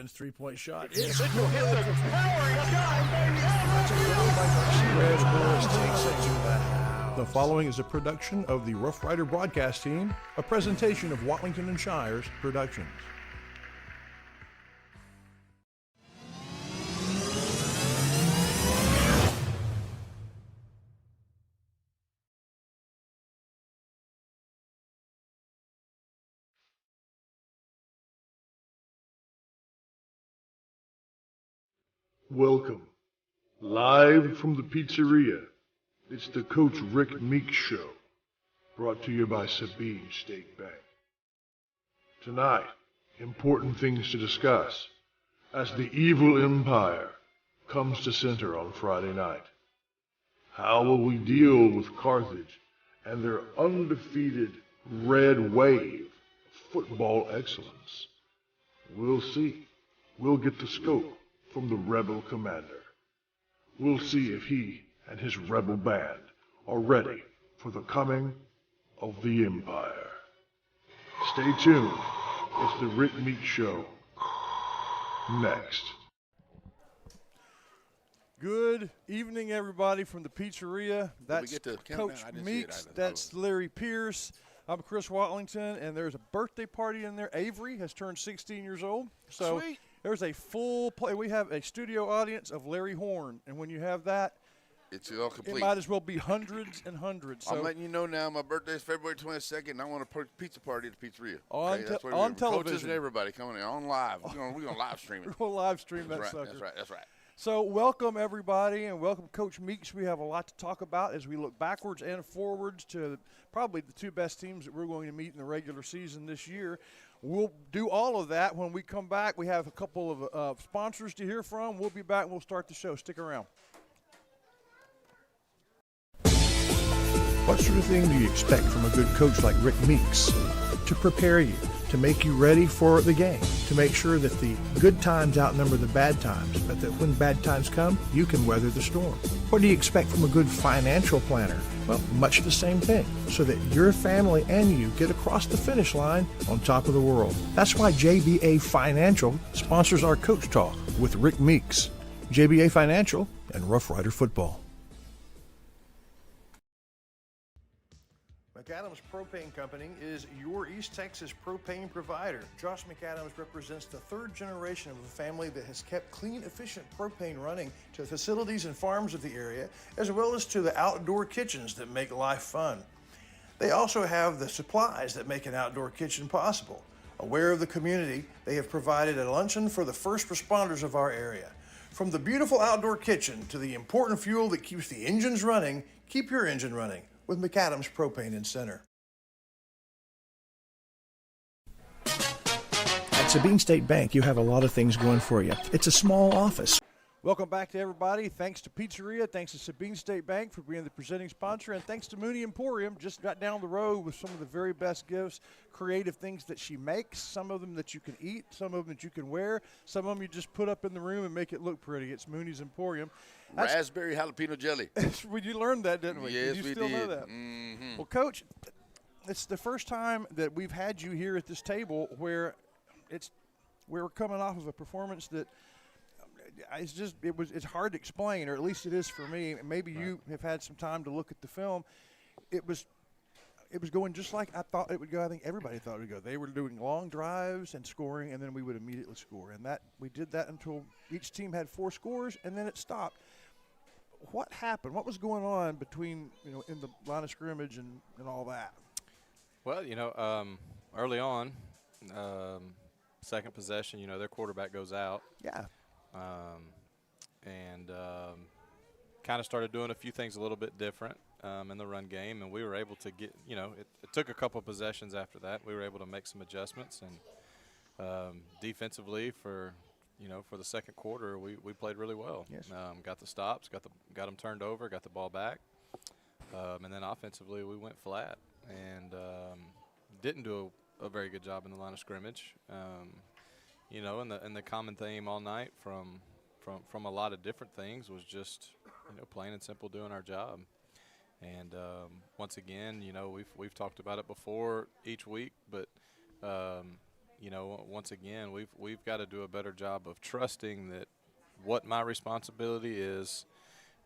Three-point shot. It's a towering shot, baby. The following is a production of the Rough Rider broadcast team, a presentation of Watlington and Shires Productions. Welcome. Live from the pizzeria, it's the Coach Rick Meeks Show, brought to you by Sabine State Bank. Tonight, important things to discuss as the evil empire comes to center on Friday night. How will we deal with Carthage and their undefeated red wave of football excellence? We'll see. We'll get the scope from the rebel commander. We'll see if he and his rebel band are ready for the coming of the Empire. Stay tuned. It's the Rick Meeks Show. Next. Good evening, everybody, from the pizzeria. That's Coach down? Meeks. That's Larry Pierce. I'm Chris Watlington, and there's a birthday party in there. Avery has turned 16 years old. So Sweet. There's a full play. We have a studio audience of Larry Horn, and when you have that, It's all complete. it might as well be hundreds and hundreds. So I'm letting you know now, my birthday is February 22nd, and I want a pizza party at the pizzeria. On That's what on Coaches television. and everybody coming in on live. We're gonna live stream it. we'll live stream that That's sucker. right. That's right. So welcome, everybody, and welcome, Coach Meeks. We have a lot to talk about as we look backwards and forwards to probably the two best teams that we're going to meet in the regular season this year. We'll do all of that when we come back. We have a couple of sponsors to hear from. We'll be back and we'll start the show. Stick around. What sort of thing do you expect from a good coach like Rick Meeks? To prepare you, to make you ready for the game, to make sure that the good times outnumber the bad times, but that when bad times come, you can weather the storm. What do you expect from a good financial planner? Well, much the same thing, so that your family and you get across the finish line on top of the world. That's why JBA Financial sponsors our Coach Talk with Rick Meeks. JBA Financial and Rough Rider Football. McAdams Propane Company is your East Texas propane provider. Josh McAdams represents the third generation of a family that has kept clean, efficient propane running to facilities and farms of the area, as well as to the outdoor kitchens that make life fun. They also have the supplies that make an outdoor kitchen possible. Aware of the community, they have provided a luncheon for the first responders of our area. From the beautiful outdoor kitchen to the important fuel that keeps the engines running, keep your engine running with McAdams Propane in Center. At Sabine State Bank, you have a lot of things going for you. It's a small office. Welcome back to everybody. Thanks to Pizzeria, thanks to Sabine State Bank for being the presenting sponsor, and thanks to Mooney Emporium, just got down the road with some of the very best gifts, creative things that she makes, some of them that you can eat, some of them that you can wear, some of them you just put up in the room and make it look pretty. It's Mooney's Emporium. Raspberry jalapeno jelly. We learned that, didn't we? Yes, did you we still did. know that? Mm-hmm. Well, Coach, it's the first time that we've had you here at this table where we're coming off of a performance that it's hard to explain, or at least it is for me. Maybe you have had some time to look at the film. It was going just like I thought it would go. I think everybody thought it would go. They were doing long drives and scoring, and then we would immediately score. And we did that until each team had 4 scores, and then it stopped. What happened? What was going on between, in the line of scrimmage and all that? Well, early on, second possession, their quarterback goes out. Yeah. And kind of started doing a few things a little bit different in the run game, and we were able to get, it took a couple possessions after that. We were able to make some adjustments, and defensively for the second quarter, we played really well. Yes. Got the stops, got them turned over, got the ball back, and then offensively we went flat and didn't do a very good job in the line of scrimmage. And the common theme all night from a lot of different things was just plain and simple doing our job. And once again, we've talked about it before each week, but once again, we've got to do a better job of trusting that what my responsibility is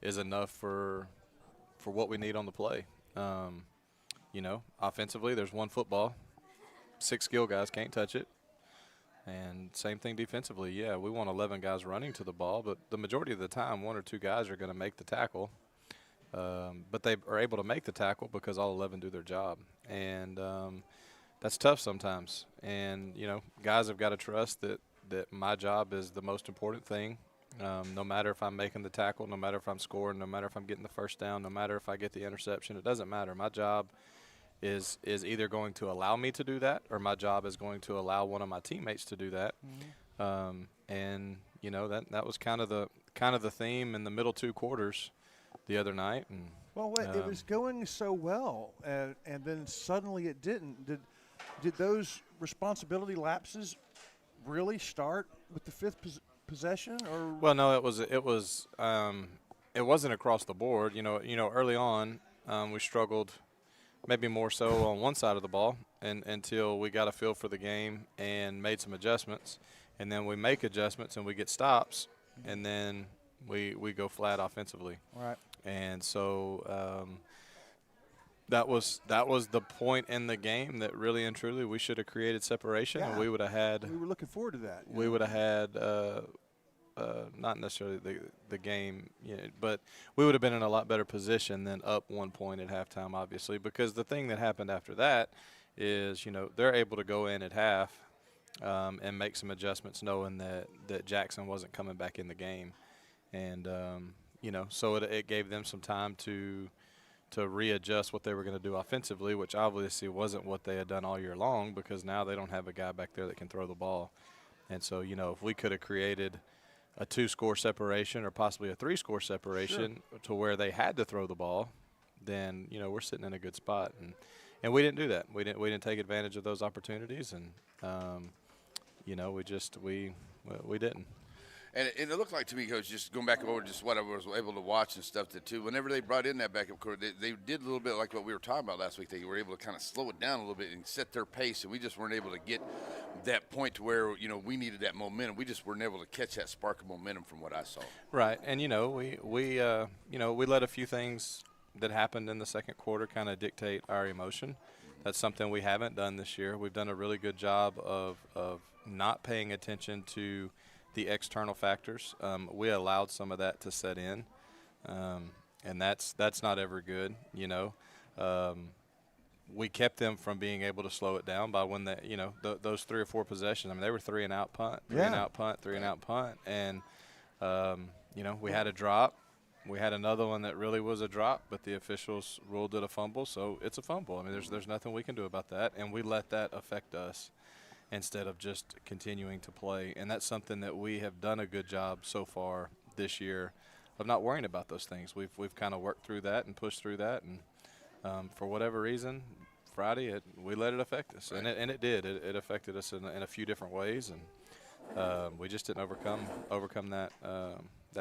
enough for what we need on the play. Offensively, there's one football, 6 skill guys can't touch it. And same thing defensively. Yeah, we want 11 guys running to the ball, but the majority of the time, 1 or 2 guys are going to make the tackle. But they are able to make the tackle because all 11 do their job. And that's tough sometimes. And, guys have got to trust that my job is the most important thing. No matter if I'm making the tackle, no matter if I'm scoring, no matter if I'm getting the first down, no matter if I get the interception, it doesn't matter. My job is either going to allow me to do that, or my job is going to allow one of my teammates to do that. And that was kind of the theme in the middle 2 quarters the other night. And it was going so well, and then suddenly it didn't. Did those responsibility lapses really start with the 5th possession, or? Well, no, it wasn't across the board. Early on, we struggled. Maybe more so on one side of the ball until we got a feel for the game and made some adjustments. And then we make adjustments and we get stops, and then we go flat offensively. Right. And so that was the point in the game that really and truly we should have created separation. Yeah. And we would have had – we were looking forward to that. We would have had not necessarily the game, but we would have been in a lot better position than up 1 point at halftime, obviously, because the thing that happened after that is, they're able to go in at half and make some adjustments knowing that Jackson wasn't coming back in the game. And, so it gave them some time to readjust what they were going to do offensively, which obviously wasn't what they had done all year long, because now they don't have a guy back there that can throw the ball. And so, if we could have created – a 2-score separation or possibly a 3-score separation to where they had to throw the ball, then we're sitting in a good spot, and we didn't do that. We didn't take advantage of those opportunities, and we didn't. And it looked like to me, Coach, just going back over just what I was able to watch and stuff, that too, whenever they brought in that backup quarter, they did a little bit like what we were talking about last week. They were able to kind of slow it down a little bit and set their pace, and we just weren't able to get that point to where, we needed that momentum. We just weren't able to catch that spark of momentum from what I saw. Right, and, we let a few things that happened in the second quarter kind of dictate our emotion. That's something we haven't done this year. We've done a really good job of not paying attention to the external factors. We allowed some of that to set in, and that's not ever good. We kept them from being able to slow it down by when those 3 or 4 possessions. I mean, they were 3-and-out punt, 3-and-out punt, 3-and-out punt, and we had a drop. We had another one that really was a drop, but the officials ruled it a fumble, so it's a fumble. I mean, there's nothing we can do about that, and we let that affect us instead of just continuing to play. And that's something that we have done a good job so far this year of not worrying about those things. We've kind of worked through that and pushed through that, and for whatever reason, Friday we let it affect us, and it did. It affected us in a few different ways, and we just didn't overcome that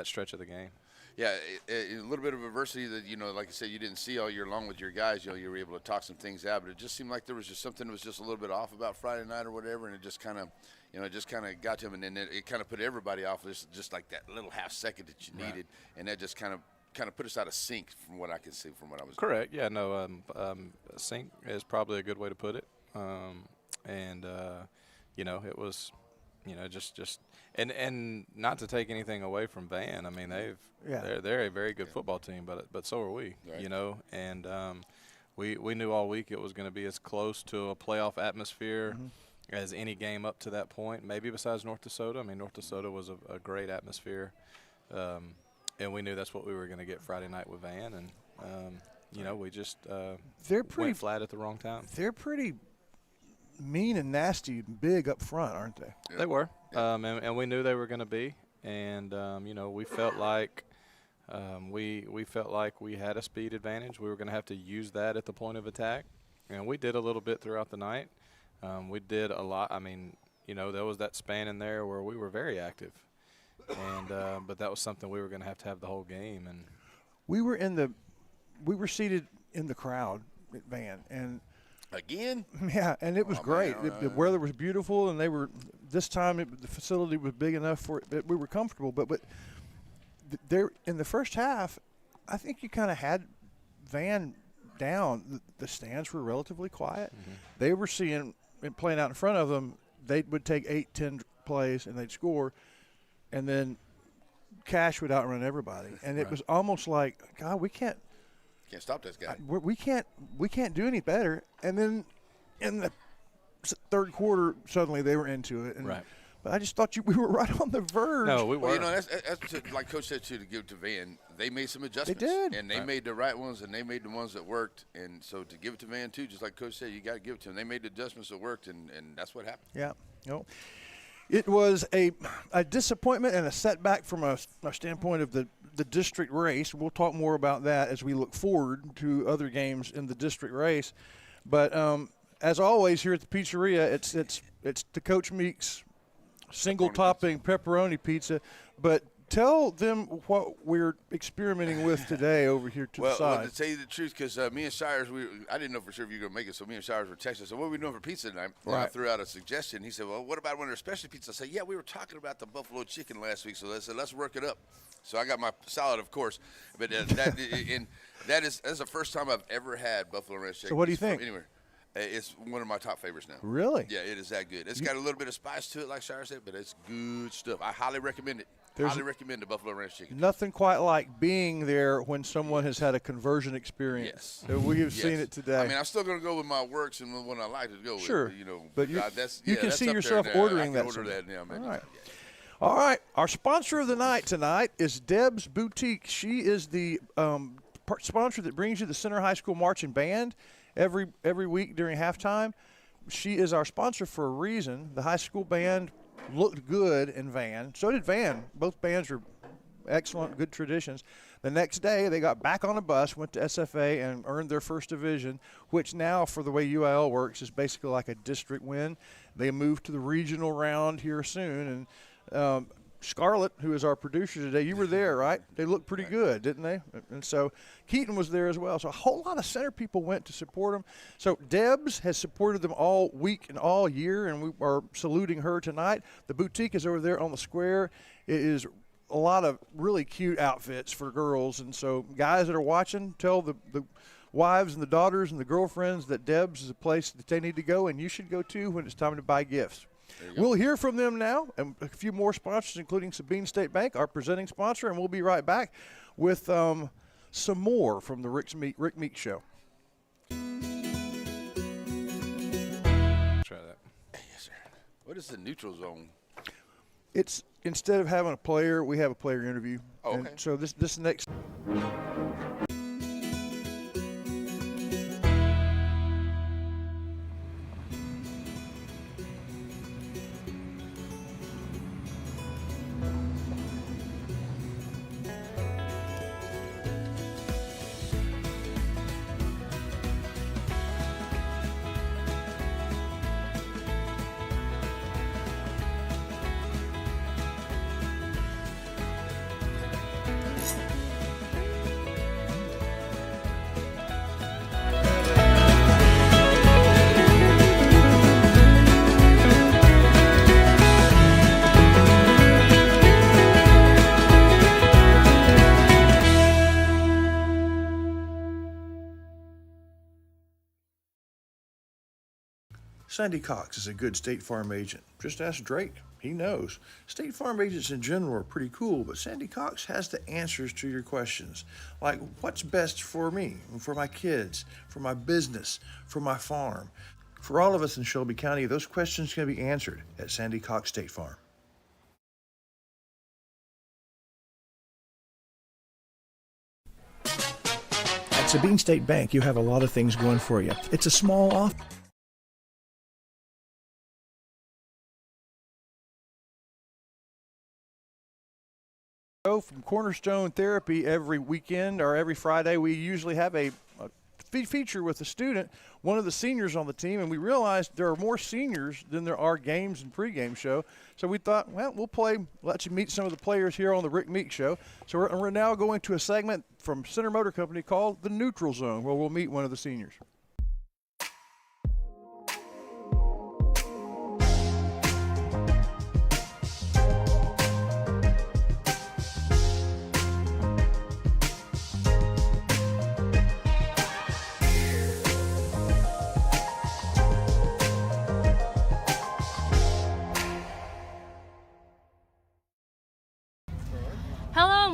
stretch of the game. Yeah, a little bit of adversity that, like I said, you didn't see all year long with your guys. You were able to talk some things out, but it just seemed like there was just something that was just a little bit off about Friday night or whatever, and it just kind of, got to him, and then it kind of put everybody off, just like that little half second that you needed, and that just kind of put us out of sync from what I can see from what I was correct doing. Yeah, no, sync is probably a good way to put it. It was just and not to take anything away from Van. I mean, they're a very good football team, but so are we. Right. And we knew all week it was going to be as close to a playoff atmosphere as any game up to that point, maybe besides North Dakota. I mean, North Dakota was a great atmosphere, and we knew that's what we were going to get Friday night with Van, and we just went flat at the wrong time. They're pretty mean and nasty and big up front, aren't they? Yeah. They were, and we knew they were going to be, and we felt like we felt like we had a speed advantage. We were going to have to use that at the point of attack, and we did a little bit throughout the night. We did a lot. I mean, there was that span in there where we were very active, and but that was something we were going to have the whole game. And we were seated in the crowd at Van, and Again? Yeah, and it was great. man, The weather was beautiful, and this time the facility was big enough for it that we were comfortable. But there in the first half, I think you kind of had Van down. The stands were relatively quiet. Mm-hmm. They were seeing and playing out in front of them. They would take 8-10 plays and they'd score, and then Cash would outrun everybody. And it was almost like, God, we can't Stop this guy. we can't do any better. And then in the third quarter, suddenly they were into it. And, Right. But I just thought we were right on the verge. No, we were. Well, that's like Coach said too. To give to Van, they made some adjustments. did. and they made the right ones, and they made the ones that worked. And so to give it to Van too, just like Coach said, you got to give it to them. They made the adjustments that worked, and that's what happened. Yeah. It was a disappointment and a setback from a standpoint of the district race. We'll talk more about that as we look forward to other games in the district race. But as always here at the pizzeria, it's the Coach Meeks single topping pepperoni pizza. But tell them what we're experimenting with today over here to the side. Well, to tell you the truth, because me and Shires, I didn't know for sure if you were going to make it, so me and Shires were texting. So what are we doing for pizza tonight? And I threw out a suggestion. He said, well, what about one of their specialty pizzas? I said, yeah, we were talking about the buffalo chicken last week, so I said, let's work it up. So I got my salad, of course, but that's the first time I've ever had buffalo ranch chicken. So what do you think? Anywhere. It's one of my top favorites now. Really? Yeah, it is that good. It's got a little bit of spice to it, like Shire said, but it's good stuff. I highly recommend it. Highly recommend the buffalo ranch chicken. Nothing quite like being there when someone has had a conversion experience. Yes. So we have seen it today. I mean, I'm still going to go with my works and the one I like to go with. Sure. But you can that's see up yourself there now. ordering I can that. order that now, man. All right. All right. Our sponsor of the night tonight is Deb's Boutique. She is the sponsor that brings you the Center High School Marching Band every week during halftime. She is our sponsor for a reason. The high school band looked good in Van. So did Van. Both bands are excellent, good traditions. The next day, they got back on a bus, went to SFA, and earned their first division, which now, for the way UIL works, is basically like a district win. They moved to the regional round here soon. And Scarlett, who is our producer today, you were there, right? They looked pretty good, didn't they? And so Keaton was there as well. So a whole lot of center people went to support them. So Debs has supported them all week and all year, and we are saluting her tonight. The boutique is over there on the square. It is a lot of really cute outfits for girls. And so guys that are watching, tell the wives and the daughters and the girlfriends that Debs is a place that they need to go, and you should go too when it's time to buy gifts. We'll hear from them now, and a few more sponsors, including Sabine State Bank, our presenting sponsor, and we'll be right back with some more from the Rick Meeks Show. Try that. Yes, sir. What is the neutral zone? It's instead of having a player, we have a player interview. Oh, and okay. so this next. Sandy Cox is a good State Farm agent. Just ask Drake. He knows. State Farm agents in general are pretty cool, but Sandy Cox has the answers to your questions. Like, what's best for me, for my kids, for my business, for my farm? For all of us in Shelby County, those questions can be answered at Sandy Cox State Farm. At Sabine State Bank, you have a lot of things going for you. It's a small office. From Cornerstone Therapy every weekend or every Friday, we usually have a feature with a student, one of the seniors on the team, and we realized there are more seniors than there are games and pregame show. So we thought, well, we'll let you meet some of the players here on the Rick Meeks Show. So we're now going to a segment from Center Motor Company called the Neutral Zone, where we'll meet one of the seniors.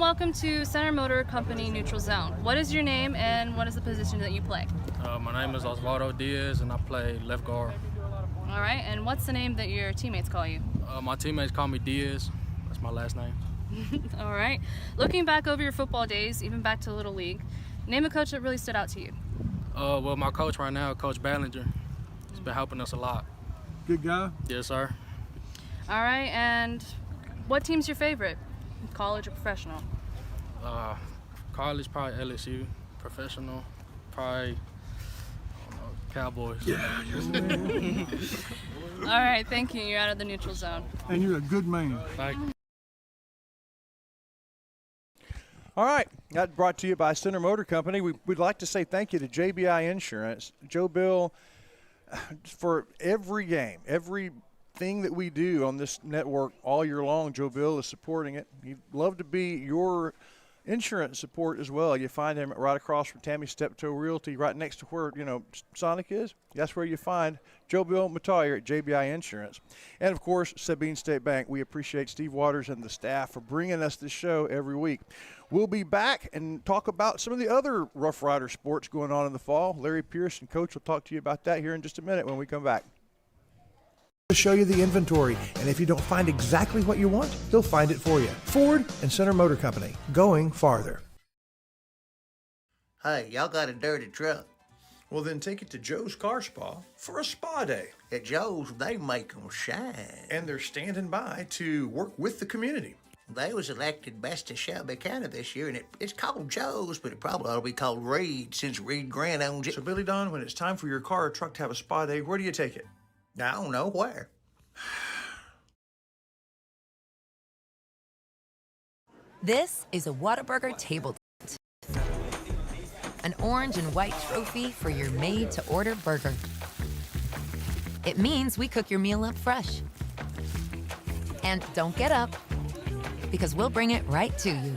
welcome to Center Motor Company Neutral Zone. What is your name and what is the position that you play? My name is Osvaldo Diaz, and I play left guard. All right, and what's the name that your teammates call you? My teammates call me Diaz. That's my last name. All right. Looking back over your football days, even back to Little League, name a coach that really stood out to you. Well, my coach right now, Coach Ballinger, he's been helping us a lot. Good guy? Yes, sir. All right, and what team's your favorite, college or professional? College, probably LSU. Professional, probably, I don't know, Cowboys. Yeah. All right, thank you. You're out of the neutral zone. And you're a good man. Thank you. All right, that brought to you by Center Motor Company. We'd like to say thank you to JBI Insurance. Joe Bill, for every game, everything that we do on this network all year long, Joe Bill is supporting it. He'd love to be your insurance support as well. You find him right across from Tammy Steptoe Realty, right next to where, Sonic is. That's where you find Joe Bill Matayer at JBI Insurance. And, of course, Sabine State Bank. We appreciate Steve Waters and the staff for bringing us this show every week. We'll be back and talk about some of the other Rough Rider sports going on in the fall. Larry Pierce and Coach will talk to you about that here in just a minute when we come back. To show you the inventory, and if you don't find exactly what you want, he'll find it for you. Ford and Center Motor Company, going farther. Hey, y'all got a dirty truck. Well, then take it to Joe's Car Spa for a spa day. At Joe's, they make 'em shine. And they're standing by to work with the community. They was elected best of Shelby County this year, and it's called Joe's, but it probably ought to be called Reed since Reed Grant owns it. So, Billy Don, when it's time for your car or truck to have a spa day, where do you take it? I don't know where. This is a Whataburger table tent. An orange and white trophy for your made-to-order burger. It means we cook your meal up fresh. And don't get up, because we'll bring it right to you.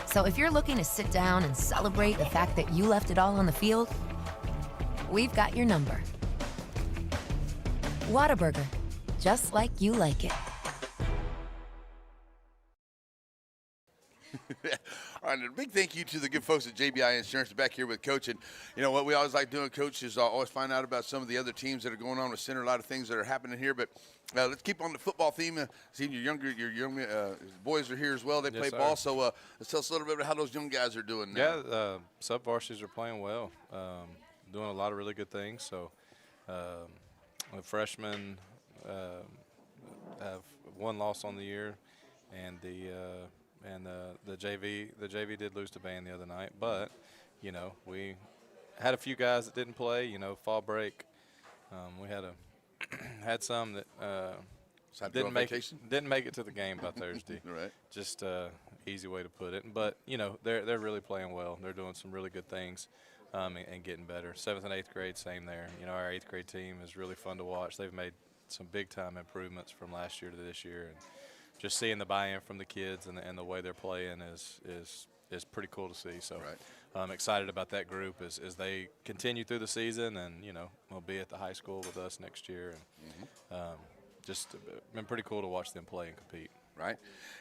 So if you're looking to sit down and celebrate the fact that you left it all on the field, we've got your number. Whataburger, just like you like it. All right, and a big thank you to the good folks at JBI Insurance back here with Coach. And, what we always like doing, Coach, is always find out about some of the other teams that are going on with Center, a lot of things that are happening here. But let's keep on the football theme. Seeing your young boys are here as well. They play ball. So let's tell us a little bit about how those young guys are doing now. Yeah, sub-varsities are playing well, doing a lot of really good things. So the freshmen have one loss on the year, and the JV did lose to Bain the other night, but we had a few guys that didn't play. Fall break. We had some that didn't make it to the game by Thursday. Right. Just easy way to put it. But they're really playing well. They're doing some really good things. And getting better. 7th and 8th grade, same there. Our 8th grade team is really fun to watch. They've made some big-time improvements from last year to this year. And just seeing the buy-in from the kids and the way they're playing is pretty cool to see. So I'm excited about that group as they continue through the season, and, will be at the high school with us next year. And just been pretty cool to watch them play and compete. Right,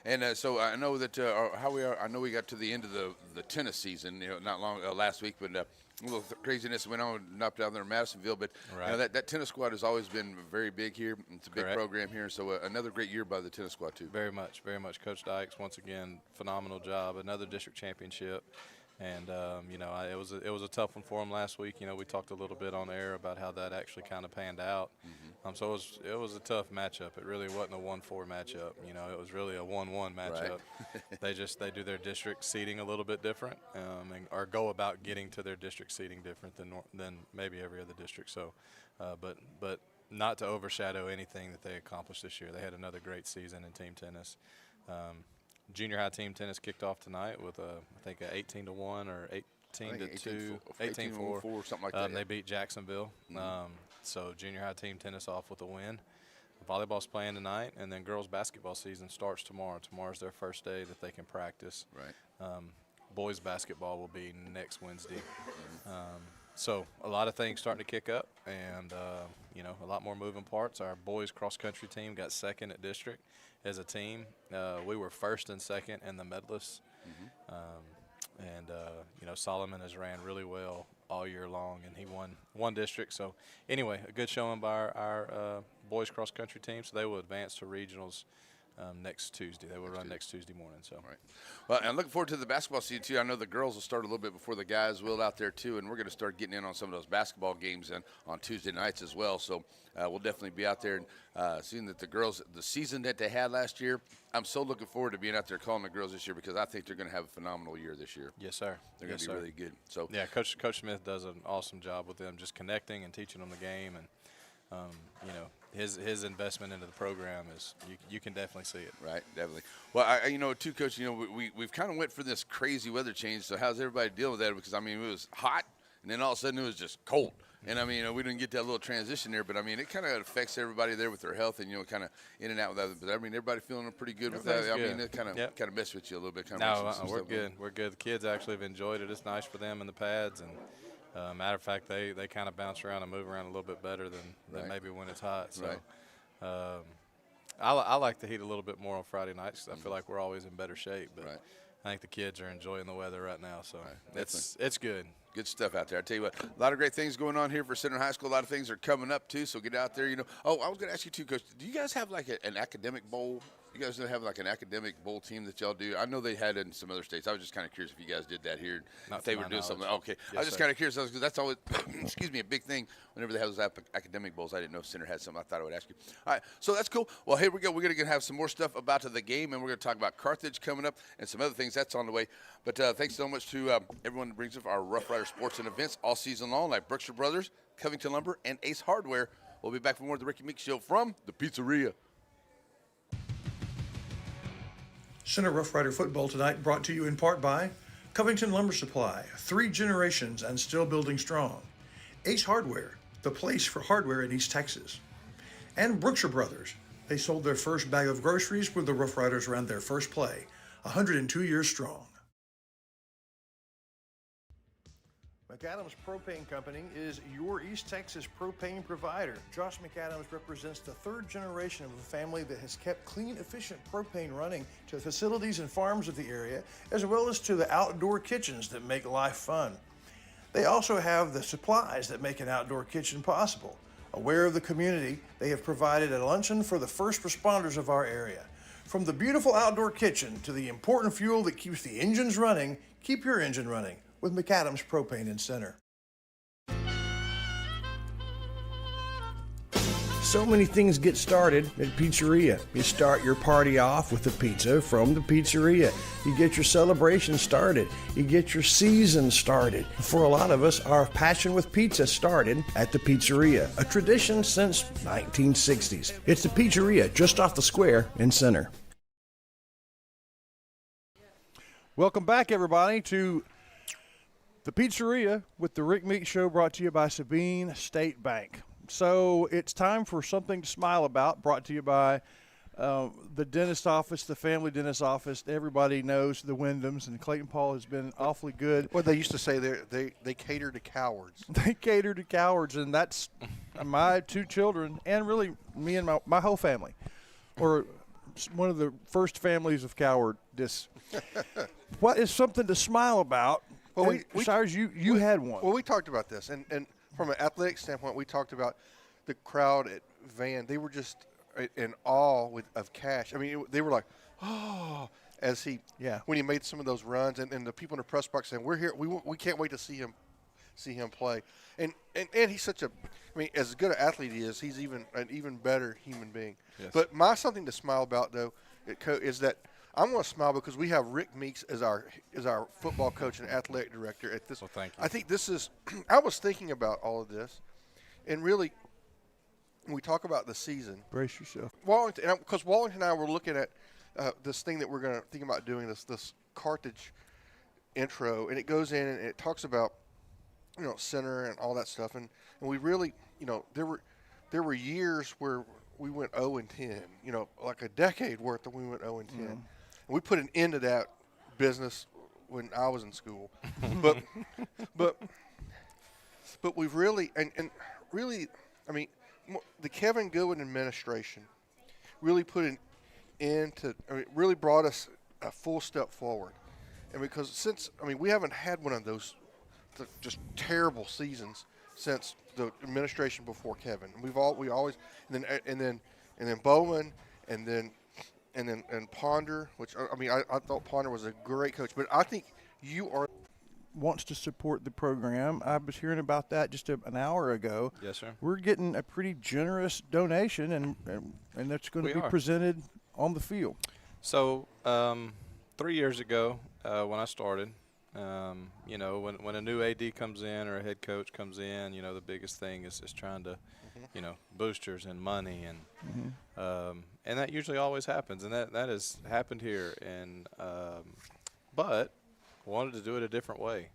and so I know that I know we got to the end of the tennis season, not long last week, but a little craziness went on up down there in Madisonville. But that tennis squad has always been very big here. It's a big program here, so another great year by the tennis squad too. Very much. Coach Dykes, once again, phenomenal job. Another district championship. And it was a tough one for him last week. We talked a little bit on air about how that actually kind of panned out. So it was a tough matchup. It really wasn't a 1-4 matchup. It was really a 1-1 matchup. Right. They do their district seeding a little bit different, or go about getting to their district seeding different than maybe every other district. So, but not to overshadow anything that they accomplished this year. They had another great season in team tennis. Junior high team tennis kicked off tonight with I think a 18-1 or 18-2, 18-4, something like that. They beat Jacksonville. So junior high team tennis off with a win. Volleyball's playing tonight, and then girls basketball season starts tomorrow. Tomorrow's their first day that they can practice. Right. Boys basketball will be next Wednesday. So a lot of things starting to kick up, and a lot more moving parts. Our boys cross country team got second at district as a team. We were first and second in the medalists, Solomon has ran really well all year long, and he won district. So anyway, a good showing by our boys cross country team. So they will advance to regionals next Tuesday. They will run next Tuesday morning. So, right. Well, I'm looking forward to the basketball season too. I know the girls will start a little bit before the guys will out there too, and we're going to start getting in on some of those basketball games on Tuesday nights as well. So we'll definitely be out there and seeing that the girls, the season that they had last year. I'm so looking forward to being out there calling the girls this year because I think they're going to have a phenomenal year this year. Yes, sir. They're going to be really good. So yeah, Coach Smith does an awesome job with them, just connecting and teaching them the game, and his investment into the program is you can definitely see it. Right, definitely. Well, too, Coach, we've kind of went for this crazy weather change. So how's everybody dealing with that? Because it was hot, and then all of a sudden it was just cold. And we didn't get that little transition there, but it kind of affects everybody there with their health, and kind of in and out with that. But everybody feeling pretty good with that. It kind of messed with you a little bit. No, we're good. We're good. The kids actually have enjoyed it. It's nice for them in the pads, and matter of fact, they kind of bounce around and move around a little bit better than maybe when it's hot. So. Right. I like the heat a little bit more on Friday nights because I feel like we're always in better shape. But right. I think the kids are enjoying the weather right now, so it's good. Good stuff out there. I tell you what, a lot of great things going on here for Center High School. A lot of things are coming up too. So get out there. Oh, I was going to ask you too, Coach. Do you guys have like an academic bowl? You guys don't have like an academic bowl team that y'all do? I know they had it in some other states. I was just kind of curious if you guys did that here. Not if they were doing something. Okay. Yes, I was just kind of curious because that's always, excuse me, a big thing whenever they have those academic bowls. I didn't know if Center had something. I thought I would ask you. All right. So that's cool. Well, here we go. We're going to have some more stuff about the game, and we're going to talk about Carthage coming up and some other things that's on the way. But thanks so much to everyone that brings up our Rough Rider sports and events all season long, like Brookshire Brothers, Covington Lumber, and Ace Hardware. We'll be back for more of the Ricky Meeks Show from the Pizzeria. Center Rough Rider football tonight brought to you in part by Covington Lumber Supply, 3 generations and still building strong. Ace Hardware, the place for hardware in East Texas. And Brookshire Brothers. They sold their first bag of groceries when the Rough Riders ran their first play, 102 years strong. McAdams Propane Company is your East Texas propane provider. Josh McAdams represents the 3rd generation of a family that has kept clean, efficient propane running to facilities and farms of the area, as well as to the outdoor kitchens that make life fun. They also have the supplies that make an outdoor kitchen possible. Aware of the community, they have provided a luncheon for the first responders of our area. From the beautiful outdoor kitchen to the important fuel that keeps the engines running, keep your engine running with McAdams Propane in Center. So many things get started at Pizzeria. You start your party off with a pizza from the Pizzeria. You get your celebration started. You get your season started. For a lot of us, our passion with pizza started at the Pizzeria, a tradition since 1960s. It's the Pizzeria just off the square in Center. Welcome back, everybody, to the Pizzeria with the Rick Meeks Show, brought to you by Sabine State Bank. So it's time for something to smile about, brought to you by the dentist office, the family dentist office. Everybody knows the Wyndhams, and Clayton Paul has been awfully good. Well, they used to say they cater to cowards. They cater to cowards, and that's my 2 children, and really me and my whole family, or one of the first families of cowardice. What is something to smile about? Well, Cyrus, you had one. Well, we talked about this, and from an athletic standpoint, we talked about the crowd at Van. They were just in awe of Cash. I mean, they were like, oh, when he made some of those runs, and the people in the press box saying, "We're here. We can't wait to see him play." And he's such a, I mean, as good an athlete he is, he's an even better human being. Yes. But my something to smile about though is that I'm going to smile because we have Rick Meeks as our football coach and athletic director at this. Well, thank you. I think this is – I was thinking about all of this, and really when we talk about the season. Brace yourself. Because Wallington and I were looking at this thing that we're going to think about doing, this Carthage intro, and it goes in and it talks about, center and all that stuff. And we really, there were years where we went 0-10, like a decade worth that we went 0-10. Mm-hmm. And we put an end to that business when I was in school. But But we've really, and really, I mean, the Kevin Goodwin administration really put an end to, I mean, really brought us a full step forward. And because we haven't had one of those just terrible seasons since the administration before Kevin. We always, and then Bowman, and then Ponder, which, I mean, I thought Ponder was a great coach, but I think you are. Wants to support the program. I was hearing about that just an hour ago. Yes, sir. We're getting a pretty generous donation, and that's going to be presented on the field. So 3 years ago, when I started, you know, when a new AD comes in or a head coach comes in, you know, the biggest thing is trying to, you know, boosters and money, and that usually always happens, and that has happened here. And but wanted to do it a different way.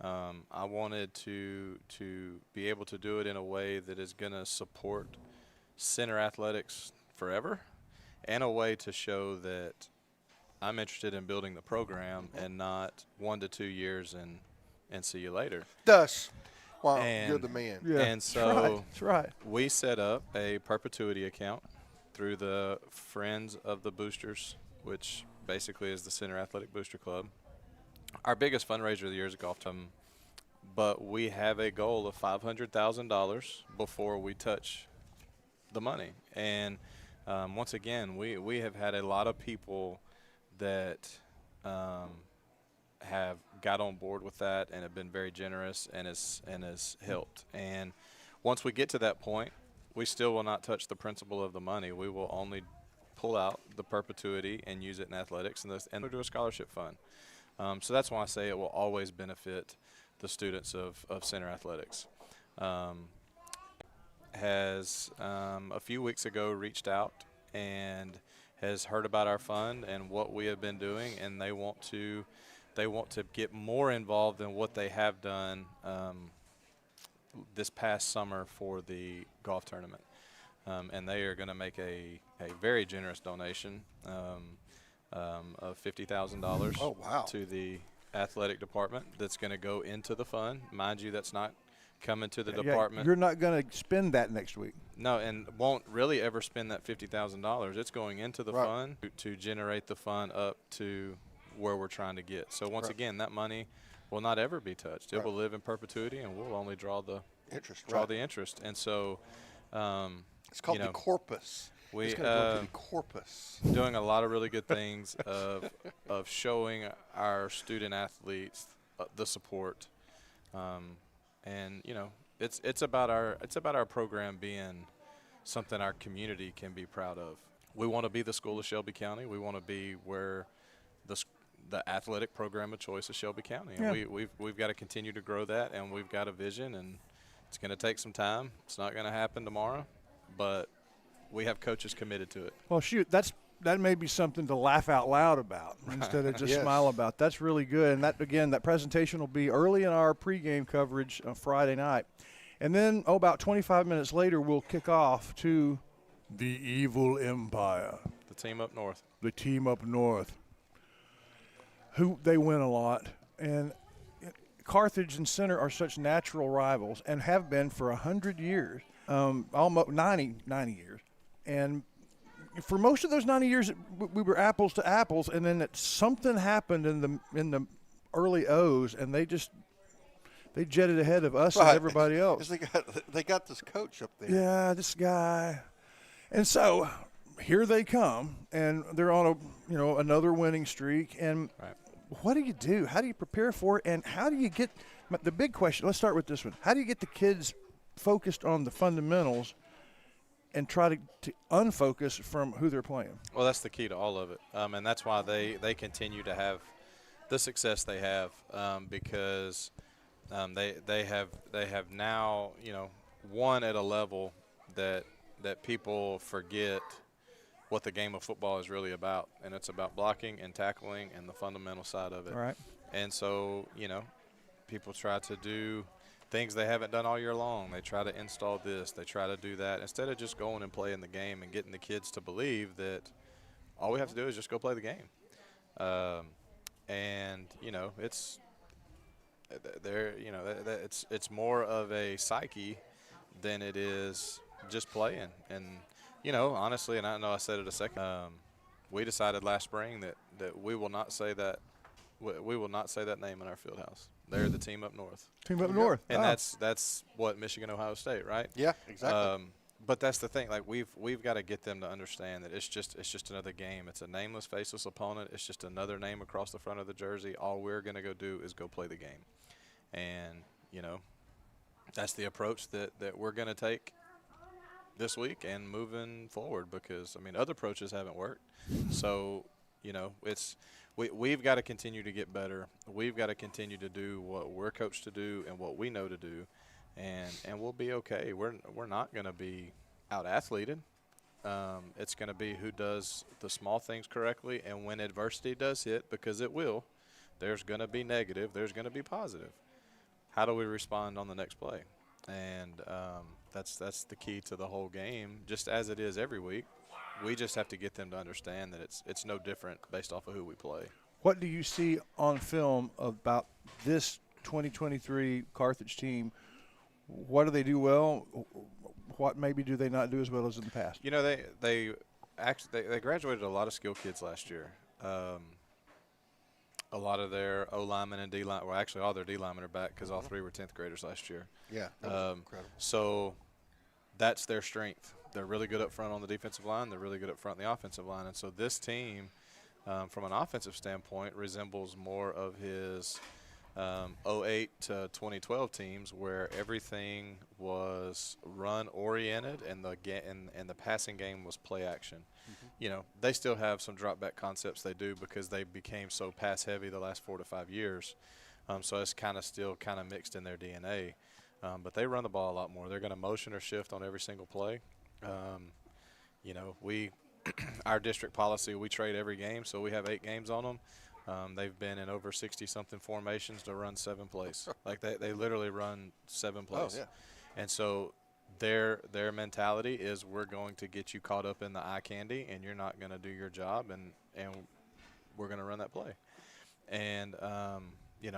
I wanted to be able to do it in a way that is going to support center athletics forever, and a way to show that I'm interested in building the program and not 1 to 2 years and see you later. Thus, wow, and, you're the man. Yeah, and so that's right. We set up a perpetuity account through the Friends of the Boosters, which basically is the Center Athletic Booster Club. Our biggest fundraiser of the year is a golf tournament, but we have a goal of $500,000 before we touch the money. And once again, we have had a lot of people that have got on board with that and have been very generous and has helped. And once we get to that point, we still will not touch the principle of the money. We will only pull out the perpetuity and use it in athletics and do a scholarship fund. So that's why I say it will always benefit the students of center athletics. Has a few weeks ago reached out and has heard about our fund and what we have been doing, and they want to get more involved than what they have done this past summer for the golf tournament. And they are going to make a very generous donation of $50,000 Oh, wow. to the athletic department that's going to go into the fund. Mind you, that's not coming to the department. You're not going to spend that next week. No, and won't really ever spend that $50,000. It's going into the fund to generate the fund up to where we're trying to get. So once again, that money will not ever be touched. It will live in perpetuity, and we'll only draw the interest. And so it's called the corpus. We it's going to go to the corpus. Doing a lot of really good things of showing our student athletes the support, and you know it's about our program being something our community can be proud of. We want to be the school of Shelby County. We want to be where the athletic program of choice is Shelby County, and we've got to continue to grow that, and we've got a vision, and it's going to take some time. It's not going to happen tomorrow, but we have coaches committed to it. Well, shoot, that may be something to laugh out loud about instead of just smile about. That's really good. And that presentation will be early in our pregame coverage on Friday night. And then, about 25 minutes later, we'll kick off to the Evil Empire. The team up north. The team up north. Who they win a lot. And Carthage and Center are such natural rivals and have been for 100 years, almost 90 years. And for most of those 90 years, we were apples to apples, and then something happened in the early O's, and they jetted ahead of us and everybody else. They got this coach up there. Yeah, this guy. And so here they come, and they're on another winning streak. And what do you do? How do you prepare for it? And how do you get the big question? Let's start with this one. How do you get the kids focused on the fundamentals and try to unfocus from who they're playing? Well, that's the key to all of it, and that's why they continue to have the success they have, because they have now won at a level that people forget what the game of football is really about, and it's about blocking and tackling and the fundamental side of it. All right. And so people try to do things they haven't done all year long. They try to install this, they try to do that, instead of just going and playing the game and getting the kids to believe that all we have to do is just go play the game. And it's they're it's more of a psyche than it is just playing. And honestly, and I know I said it a second. We decided last spring that we will not say that we will not say that name in our field house. They're the team up north. Team up north. And Oh. that's what Michigan, Ohio State, right? Yeah, exactly. But that's the thing. Like we've got to get them to understand that it's just another game. It's a nameless, faceless opponent. It's just another name across the front of the jersey. All we're gonna go do is go play the game, and that's the approach that we're gonna take this week and moving forward. Because other approaches haven't worked. So we've got to continue to get better. We've got to continue to do what we're coached to do and what we know to do. And we'll be okay. We're not going to be out-athleted. It's going to be who does the small things correctly, and when adversity does hit, because it will, there's going to be negative, there's going to be positive. How do we respond on the next play? And that's the key to the whole game, just as it is every week. We just have to get them to understand that it's no different based off of who we play. What do you see on film about this 2023 Carthage team? What do they do well? What maybe do they not do as well as in the past? They graduated a lot of skill kids last year. A lot of their O linemen and D line, well, actually all their D linemen are back because all three were 10th graders last year. Yeah, that was incredible. So that's their strength. They're really good up front on the defensive line. They're really good up front on the offensive line. And so this team, from an offensive standpoint, resembles more of his 08 to 2012 teams, where everything was run-oriented and the passing game was play action. They still have some drop-back concepts they do because they became so pass-heavy the last 4 to 5 years. So it's still mixed in their DNA. But they run the ball a lot more. They're going to motion or shift on every single play. Our district policy, we trade every game, so we have 8 games on them. They've been in over 60-something formations to run 7 plays. Like they literally run 7 plays. Oh, yeah. And so their mentality is, we're going to get you caught up in the eye candy, and you're not going to do your job, and we're going to run that play. And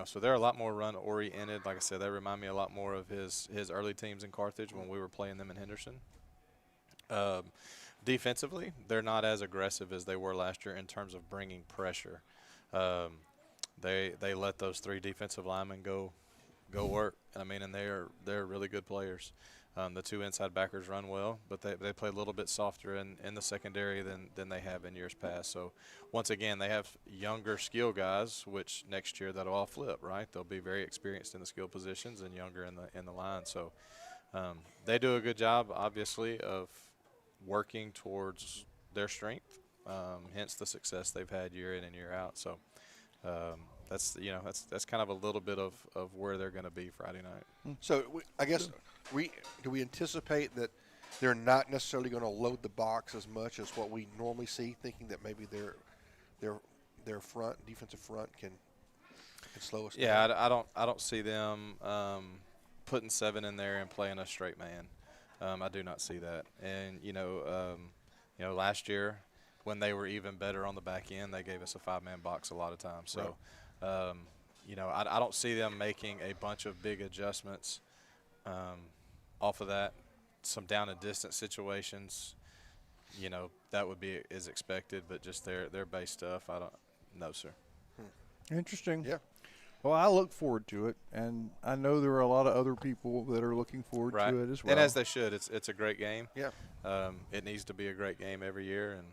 so they're a lot more run oriented. Like I said, they remind me a lot more of his early teams in Carthage when we were playing them in Henderson. Defensively, they're not as aggressive as they were last year in terms of bringing pressure. They let those 3 defensive linemen go work. And they're really good players. The 2 inside backers run well, but they play a little bit softer in the secondary than they have in years past. So once again, they have younger skill guys, which next year that'll all flip, right? They'll be very experienced in the skill positions and younger in the line. So they do a good job, obviously, of working towards their strength. Hence the success they've had year in and year out. So that's kind of a little bit of where they're going to be Friday night. So I guess do we anticipate that they're not necessarily going to load the box as much as what we normally see, thinking that maybe their defensive front can slow us down? Yeah, I don't see them putting 7 in there and playing a straight man. I do not see that. And last year, when they were even better on the back end, they gave us a 5-man box a lot of times. So, I don't see them making a bunch of big adjustments off of that. Some down and distance situations, that would be as expected, but just their base stuff, I don't know, sir. Interesting. Yeah. Well, I look forward to it, and I know there are a lot of other people that are looking forward to it as well. And as they should. It's a great game. Yeah. It needs to be a great game every year, and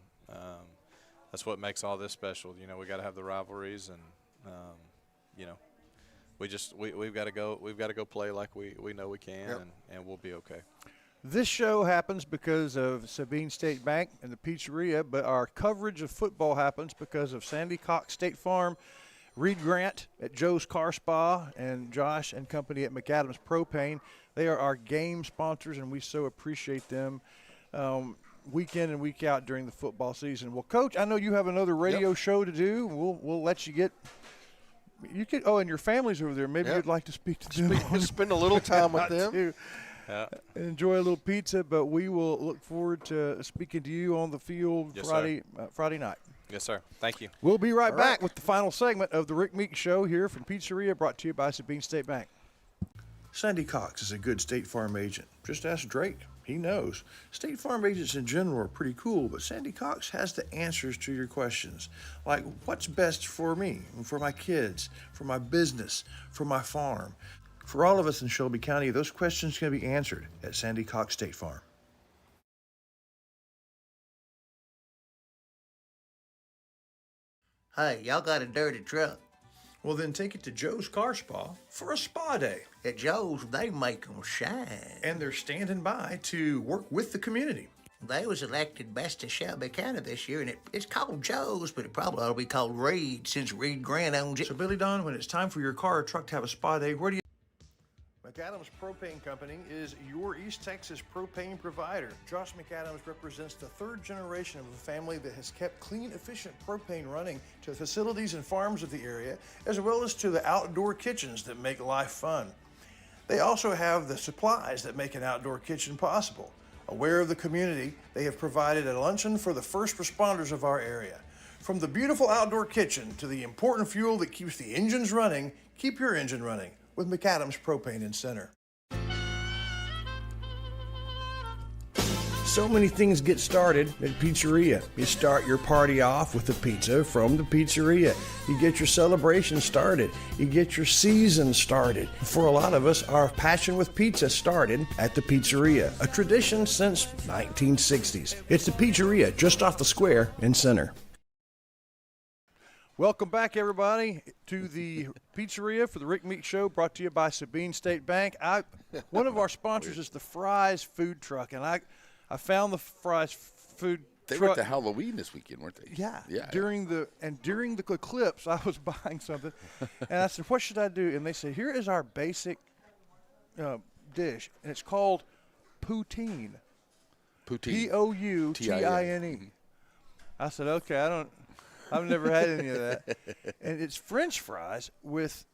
that's what makes all this special. We got to have the rivalries, and we've got to go play like we know we can, Yep. and we'll be okay. This show happens because of Sabine State Bank and the pizzeria, but our coverage of football happens because of Sandy Cox State Farm, Reed Grant at Joe's Car Spa, and Josh and company at McAdams Propane. They are our game sponsors, and we so appreciate them week in and week out during the football season. Well, Coach, I know you have another radio show to do. We'll let you get – you could. Oh, and your family's over there. Maybe you'd like to speak to them. Spend a little time with them. Too. Yeah. Enjoy a little pizza, but we will look forward to speaking to you on the field Yes, Friday night. Yes, sir. Thank you. We'll be right back with the final segment of the Rick Meeks Show here from Pizzeria, brought to you by Sabine State Bank. Sandy Cox is a good State Farm agent. Just ask Drake. He knows. State Farm agents in general are pretty cool, but Sandy Cox has the answers to your questions. Like, what's best for me, for my kids, for my business, for my farm? For all of us in Shelby County, those questions can be answered at Sandy Cox State Farm. Hey, y'all got a dirty truck. Well, then take it to Joe's Car Spa for a spa day. At Joe's, they make 'em shine. And they're standing by to work with the community. They was elected best of Shelby County this year, and it's called Joe's, but it probably ought to be called Reed since Reed Grant owns it. So, Billy Don, when it's time for your car or truck to have a spa day, where do you... McAdams Propane Company is your East Texas propane provider. Josh McAdams represents the third generation of a family that has kept clean, efficient propane running to facilities and farms of the area, as well as to the outdoor kitchens that make life fun. They also have the supplies that make an outdoor kitchen possible. Aware of the community, they have provided a luncheon for the first responders of our area. From the beautiful outdoor kitchen to the important fuel that keeps the engines running, keep your engine running with McAdams Propane in Center. So many things get started at Pizzeria. You start your party off with a pizza from the pizzeria. You get your celebration started. You get your season started. For a lot of us, our passion with pizza started at the pizzeria, a tradition since 1960s. It's the pizzeria just off the square in Center. Welcome back, everybody, to the Pizzeria for the Rick Meeks Show, brought to you by Sabine State Bank. One of our sponsors is the Fry's Food Truck, and I found the Fry's Food They Truck. were at the Halloween this weekend, weren't they? Yeah. Yeah. During the eclipse, I was buying something, and I said, "What should I do?" And they said, "Here is our basic dish, and it's called poutine." Poutine. Poutine. I said, "Okay, I've never had any of that." And it's French fries with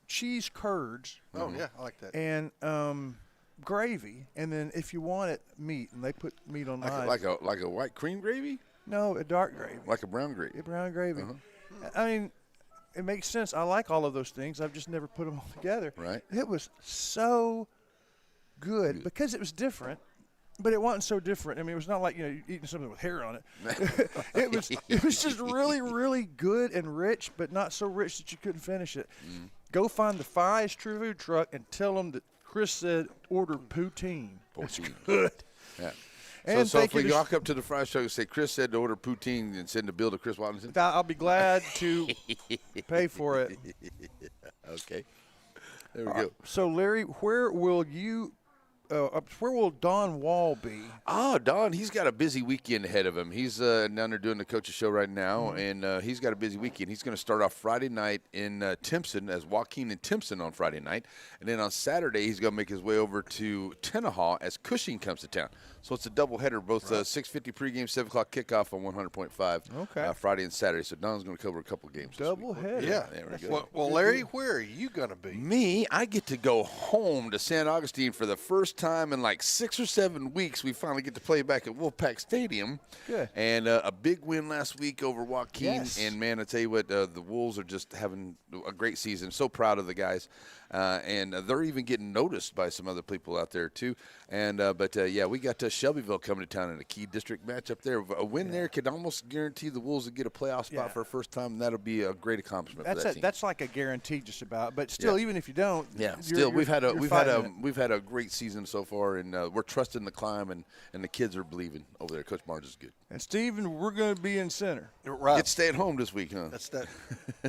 cheese curds. Oh, yeah, I like that. And gravy, and then if you want it, meat, and they put meat on mine. Like a white cream gravy? No, a dark gravy. Like a brown gravy. A brown gravy. Uh-huh. I mean, it makes sense. I like all of those things. I've just never put them all together. Right. It was so good because it was different. But it wasn't so different. I mean, it was not like, you're eating something with hair on it. It was just really, really good and rich, but not so rich that you couldn't finish it. Mm. Go find the Fry's True Food Truck and tell them that Chris said order poutine. It's good. Yeah. And so if thank we you walk up to the Fry's truck and say, Chris said to order poutine and send the bill to Chris Watson? I'll be glad to pay for it. Okay. There we go. So, Larry, where will Don Wall be? Oh, Don, he's got a busy weekend ahead of him. He's down there doing the coach's show right now, and he's got a busy weekend. He's going to start off Friday night in Timpson as Joaquin and Timpson on Friday night. And then on Saturday, he's going to make his way over to Tenaha as Cushing comes to town. So it's a doubleheader, both 6:50 pregame, 7 o'clock kickoff on 100.5 Okay. Friday and Saturday. So Don's going to cover a couple games this week. Doubleheader. Yeah. There we go. Well, Larry, where are you going to be? Me, I get to go home to San Augustine for the first time in like 6 or 7 weeks. We finally get to play back at Wolfpack Stadium. Good. And a big win last week over Joaquin. Yes. And, man, I tell you what, the Wolves are just having a great season. So proud of the guys. And they're even getting noticed by some other people out there, too. And yeah, we got Shelbyville coming to town in a key district match up there. A win there could almost guarantee the Wolves would get a playoff spot for the first time, and that'll be a great accomplishment for that team. That's like a guarantee just about. But still, even if you don't, we've had a a great season so far, and we're trusting the climb, and the kids are believing over there. Coach Barnes is good. And Steven, we're going to be in Center. Right. Get stay at home this week, huh? That's that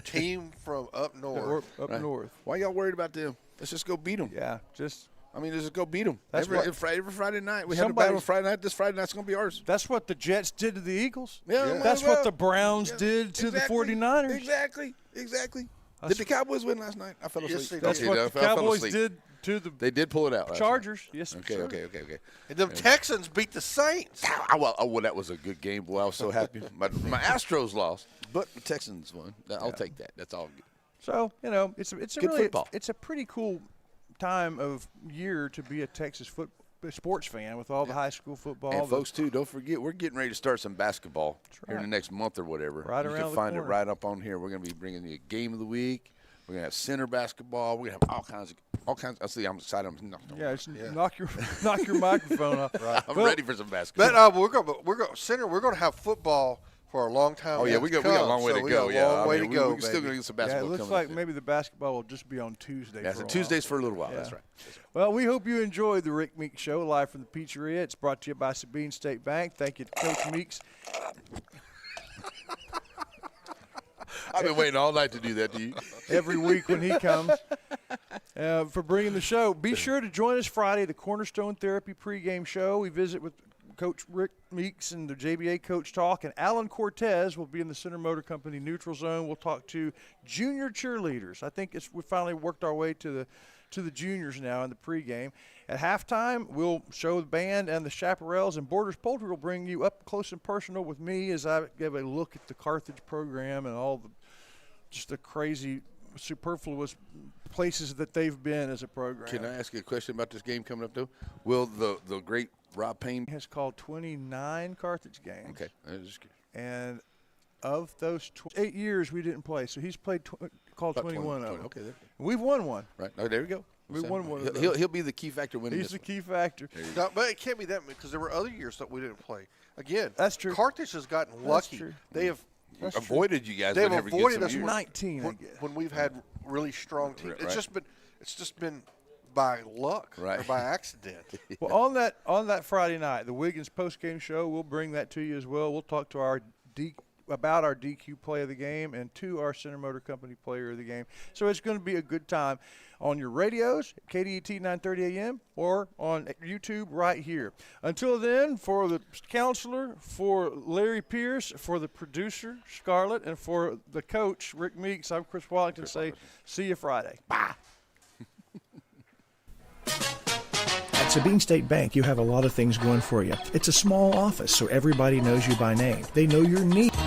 team from up north. Up north. Why y'all worried about them? Let's just go beat them. Yeah, just. I mean, just go beat them. Every Friday night. We had a Somebody- battle Friday night. This Friday night's going to be ours. That's what the Jets did to the Eagles. Yeah, might That's as well. what the Browns did to the 49ers. Exactly. Did the Cowboys win last night? I fell asleep. Yes, they did. That's Okay, what I the fell Cowboys asleep. did to the They did pull it out last Chargers. night. Yes, Okay, sir. okay. And them Texans beat the Saints. Well, that was a good game. Boy, I was so happy. My Astros lost, but the Texans won. I'll take that. That's all good. So it's a Good really football. it's a pretty cool time of year to be a Texas sports fan with all the high school football. And folks, too, don't forget, we're getting ready to start some basketball here in the next month or whatever. Right you around can the find corner. it right up on here. We're going to be bringing you a game of the week. We're going to have center basketball. We're going to have all kinds. I see. I'm excited. Knock your microphone off. Right. I'm ready for some basketball. But we're going to have football for a long time. Oh yeah, we got a long way to go. We got a long way to go. We're still going to get some basketball. Yeah, it looks like maybe the basketball will just be on Tuesday. Yeah, so Tuesdays for a little while. That's right. Well, we hope you enjoyed the Rick Meeks Show live from the pizzeria. It's brought to you by Sabine State Bank. Thank you to Coach Meeks. I've been waiting all night to do that to you. Every week when he comes for bringing the show. Be sure to join us Friday, the Cornerstone Therapy pregame show. We visit with Coach Rick Meeks and the JBA Coach Talk, and Alan Cortez will be in the Center Motor Company neutral zone. We'll talk to junior cheerleaders. I think we finally worked our way to the juniors now in the pregame. At halftime, we'll show the band and the chaparrals, and Borders Poultry will bring you up close and personal with me as I give a look at the Carthage program and all just the crazy, superfluous places that they've been as a program. Can I ask you a question about this game coming up, though? Will the great Rob Payne has called 29 Carthage games. Okay, I was just curious. And of those 8 years we didn't play, so he's played called 21 of them. Okay, there. We've won one. Right. Oh, there we go. We won one. Of those. He'll be the key factor winning. He's the key factor. No, but it can't be that because there were other years that we didn't play. Again, that's true. Carthage has gotten lucky. They have avoided you guys. They've avoided us 19 when we've had really strong teams. Right. It's just been by luck or by accident. Well, on that Friday night, the Wiggins postgame show, we'll bring that to you as well. We'll talk to about our DQ play of the game and to our Center Motor Company player of the game. So it's going to be a good time on your radios, KDET 930 AM, or on YouTube right here. Until then, for the counselor, for Larry Pierce, for the producer, Scarlett, and for the coach, Rick Meeks, I'm Chris Wallington. See you Friday. Bye. At Sabine State Bank, you have a lot of things going for you. It's a small office, so everybody knows you by name. They know your needs.